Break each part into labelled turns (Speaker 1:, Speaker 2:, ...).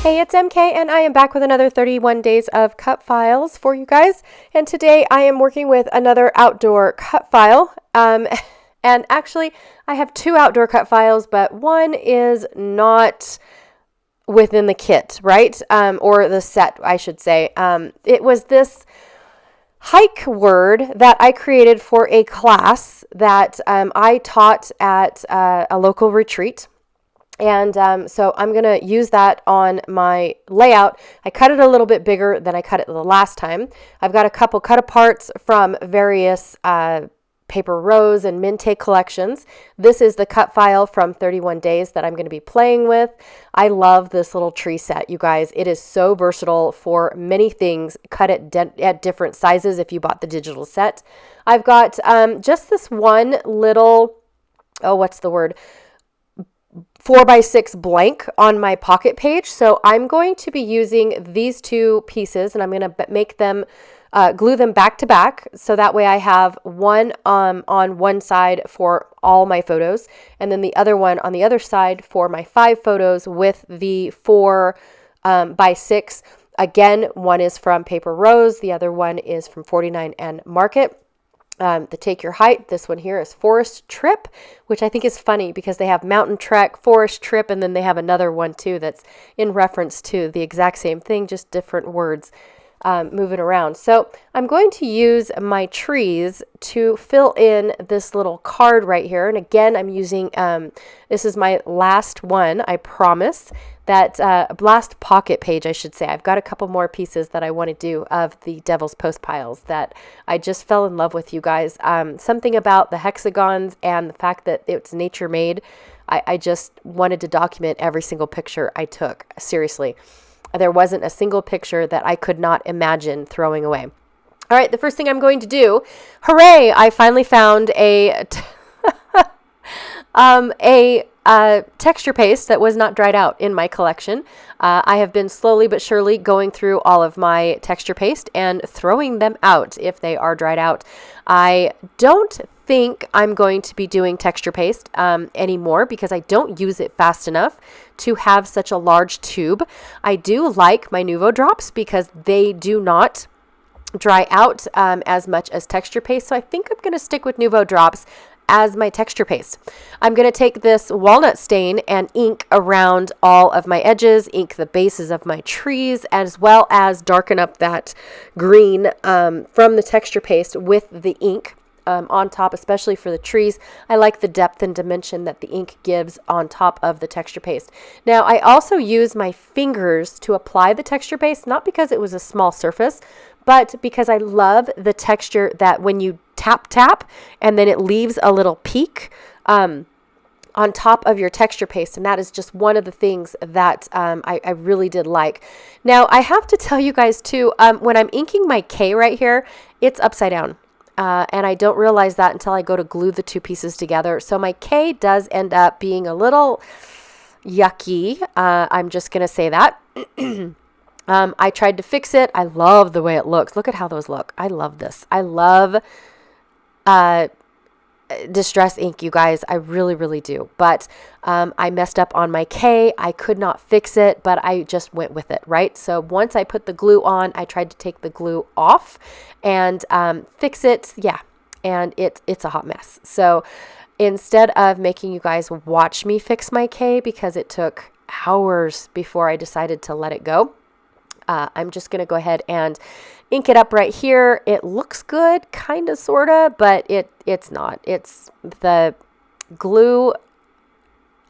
Speaker 1: Hey, it's MK, and I am back with another 31 days of cut files for you guys. And today I am working with another outdoor cut file. And actually, I have two outdoor cut files, but one is not within the kit, right? Or the set, I should say. It was this hike word that I created for a class that I taught at a local retreat. And so I'm going to use that on my layout. I cut it a little bit bigger than I cut it the last time. I've got a couple cut aparts from various Paper Rose and Minte collections. This is the cut file from 31 days that I'm going to be playing with. I love this little tree set, you guys. It is so versatile for many things. Cut it at different sizes if you bought the digital set. I've got just this one little, what's the word? 4x6 blank on my pocket page. So I'm going to be using these two pieces and I'm going to make them, glue them back to back. So that way I have one on one side for all my photos and then the other one on the other side for my 5 photos with the 4x6. Again, one is from Paper Rose. The other one is from 49 and Market. The Take Your Height, this one here is Forest Trip, which I think is funny because they have Mountain Trek, Forest Trip, and then they have another one too that's in reference to the exact same thing, just different words moving around. So I'm going to use my trees to fill in this little card right here. And again, I'm using, this is my last one, I promise. That last pocket page, I should say. I've got a couple more pieces that I want to do of the Devil's Post piles that I just fell in love with, you guys. Something about the hexagons and the fact that it's nature made. I just wanted to document every single picture I took. Seriously. There wasn't a single picture that I could not imagine throwing away. All right, the first thing I'm going to do, hooray, I finally found a texture paste that was not dried out in my collection. I have been slowly but surely going through all of my texture paste and throwing them out if they are dried out. I don't think I'm going to be doing texture paste anymore because I don't use it fast enough to have such a large tube. I do like my Nuvo drops because they do not dry out as much as texture paste. So I think I'm going to stick with Nuvo drops as my texture paste. I'm going to take this walnut stain and ink around all of my edges, ink the bases of my trees, as well as darken up that green from the texture paste with the ink on top, especially for the trees. I like the depth and dimension that the ink gives on top of the texture paste. Now, I also use my fingers to apply the texture paste, not because it was a small surface, but because I love the texture that when you tap, and then it leaves a little peak on top of your texture paste. And that is just one of the things that I really did like. Now, I have to tell you guys too, when I'm inking my K right here, it's upside down. And I don't realize that until I go to glue the two pieces together. So my K does end up being a little yucky. I'm just going to say that. I tried to fix it. I love the way it looks. Look at how those look. I love this. I love distress ink, you guys. I really, really do. But I messed up on my K. I could not fix it, but I just went with it, right? So once I put the glue on, I tried to take the glue off and fix it. Yeah, and it's a hot mess. So instead of making you guys watch me fix my K because it took hours before I decided to let it go, I'm just going to go ahead and ink it up right here. It looks good, kind of, sort of, but it's not. It's the glue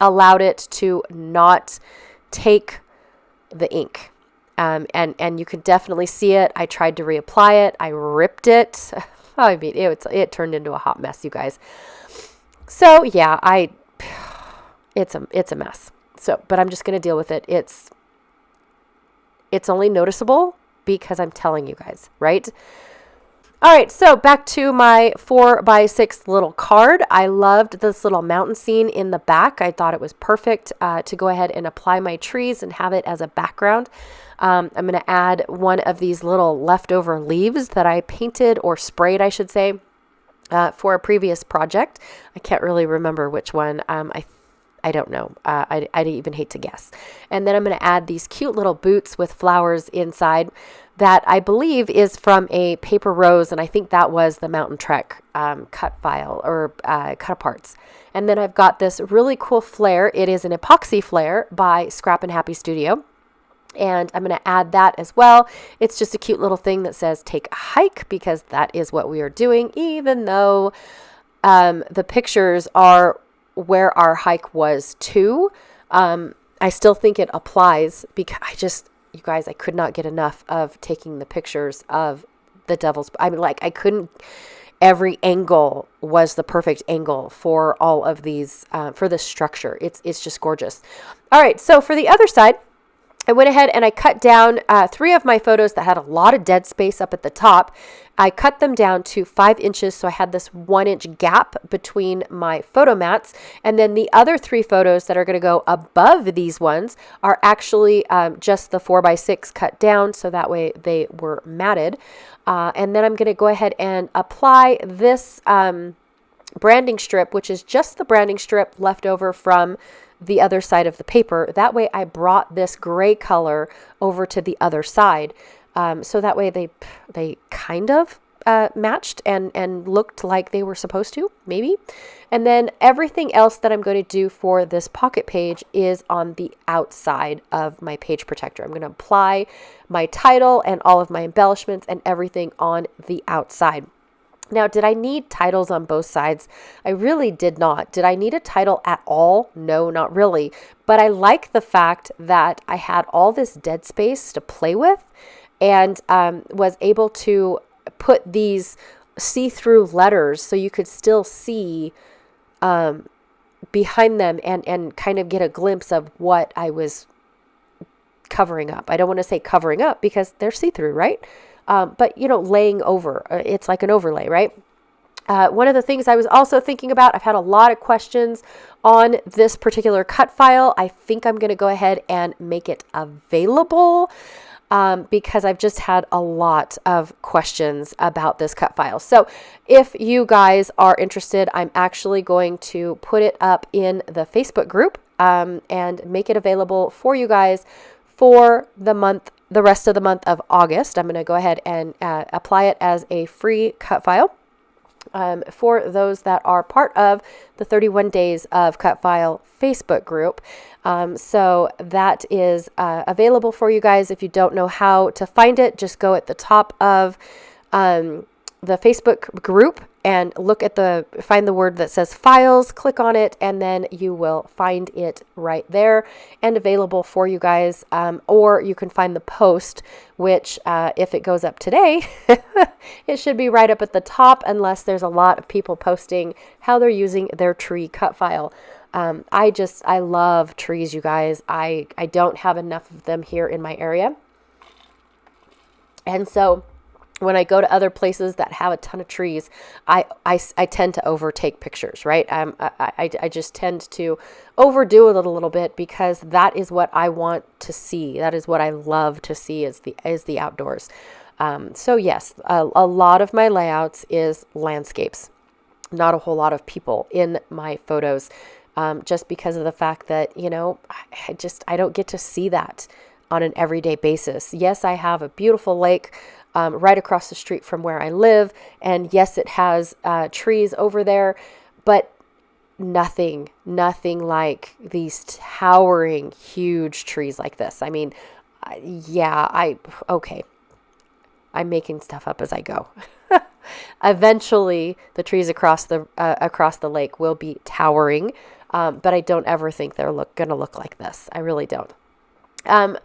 Speaker 1: allowed it to not take the ink. And you can definitely see it. I tried to reapply it. I ripped it. I mean, it turned into a hot mess, you guys. So yeah, it's a mess. So, but I'm just going to deal with it. It's only noticeable because I'm telling you guys, right? All right, so back to my 4x6 little card. I loved this little mountain scene in the back. I thought it was perfect to go ahead and apply my trees and have it as a background. I'm going to add one of these little leftover leaves that I painted or sprayed, I should say, for a previous project. I can't really remember which one. I don't know. I even hate to guess. And then I'm going to add these cute little boots with flowers inside that I believe is from a paper rose. And I think that was the Mountain Trek cut file or cut aparts. And then I've got this really cool flare. It is an epoxy flare by Scrap and Happy Studio. And I'm going to add that as well. It's just a cute little thing that says take a hike, because that is what we are doing, even though the pictures are where our hike was too. I still think it applies, because you guys, I could not get enough of taking the pictures of the devil's. I mean, like, I couldn't, every angle was the perfect angle for all of these, for this structure. It's just gorgeous. All right. So for the other side, I went ahead and I cut down 3 of my photos that had a lot of dead space up at the top. I cut them down to 5 inches, so I had this 1-inch gap between my photo mats. And then the other 3 photos that are going to go above these ones are actually just the 4x6 cut down, so that way they were matted. And then I'm going to go ahead and apply this branding strip, which is just the branding strip left over from the other side of the paper. That way I brought this gray color over to the other side. So that way they kind of matched and looked like they were supposed to, maybe. And then everything else that I'm going to do for this pocket page is on the outside of my page protector. I'm going to apply my title and all of my embellishments and everything on the outside. Now, did I need titles on both sides? I really did not. Did I need a title at all? No, not really. But I like the fact that I had all this dead space to play with, and was able to put these see-through letters so you could still see behind them and kind of get a glimpse of what I was covering up. I don't want to say covering up because they're see-through, right? But, laying over, it's like an overlay, right? One of the things I was also thinking about, I've had a lot of questions on this particular cut file. I think I'm going to go ahead and make it available because I've just had a lot of questions about this cut file. So if you guys are interested, I'm actually going to put it up in the Facebook group and make it available for you guys for the rest of the month of August. I'm going to go ahead and apply it as a free cut file for those that are part of the 31 Days of Cut File Facebook group. So that is available for you guys. If you don't know how to find it, just go at the top of the Facebook group and find the word that says files, click on it, and then you will find it right there and available for you guys. Or you can find the post, which if it goes up today, it should be right up at the top, unless there's a lot of people posting how they're using their tree cut file. I love trees, you guys. I don't have enough of them here in my area. And so when I go to other places that have a ton of trees, I tend to overtake pictures, right? I just tend to overdo it a little bit because that is what I want to see. That is what I love to see is the outdoors. So yes, a lot of my layouts is landscapes, not a whole lot of people in my photos, just because of the fact that, I don't get to see that on an everyday basis. Yes, I have a beautiful lake right across the street from where I live. And yes, it has trees over there, but nothing like these towering, huge trees like this. I mean, okay. I'm making stuff up as I go. Eventually, the trees across the lake will be towering, but I don't ever think they're going to look like this. I really don't. And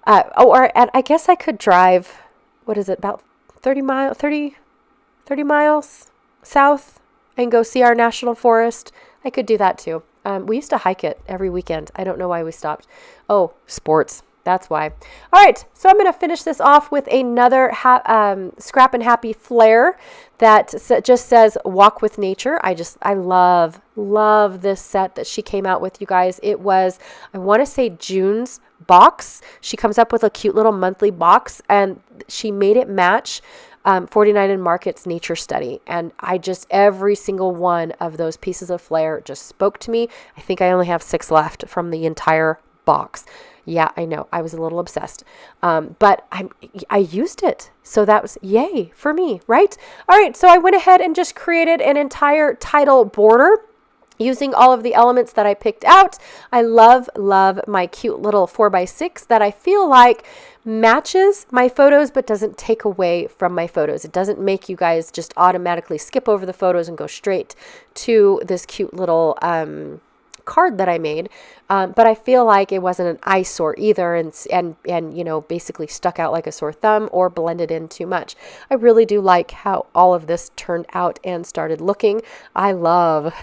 Speaker 1: I guess I could drive. What is it, about 30 miles south and go see our national forest? I could do that too. We used to hike it every weekend. I don't know why we stopped. Oh, sports. That's why. All right. So I'm going to finish this off with another Scrap and Happy flare that just says walk with nature. I love this set that she came out with, you guys. It was, I want to say, June's box. She comes up with a cute little monthly box and she made it match 49 and Market's Nature Study. And every single one of those pieces of flair just spoke to me. I think I only have 6 left from the entire box. Yeah, I know. I was a little obsessed. But I used it. So that was yay for me, right? All right. So I went ahead and just created an entire title border using all of the elements that I picked out. I love my cute little 4x6 that I feel like matches my photos, but doesn't take away from my photos. It doesn't make you guys just automatically skip over the photos and go straight to this cute little card that I made, but I feel like it wasn't an eyesore either, and basically stuck out like a sore thumb or blended in too much. I really do like how all of this turned out and started looking. I love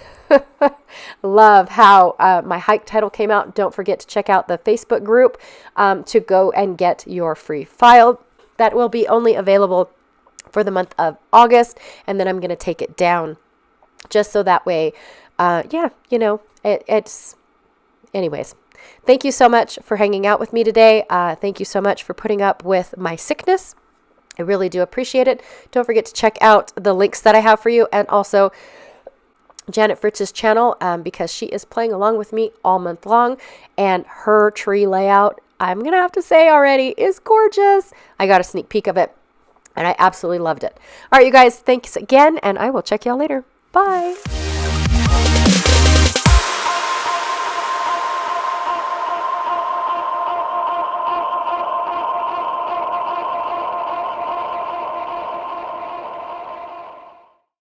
Speaker 1: how my hike title came out. Don't forget to check out the Facebook group to go and get your free file. That will be only available for the month of August, and then I'm going to take it down just so that way anyways, thank you so much for hanging out with me today. Thank you so much for putting up with my sickness. I really do appreciate it. Don't forget to check out the links that I have for you, and also Janet Fritz's channel, because she is playing along with me all month long, and her tree layout, I'm going to have to say already, is gorgeous. I got a sneak peek of it, and I absolutely loved it. All right, you guys, thanks again, and I will check y'all later. Bye.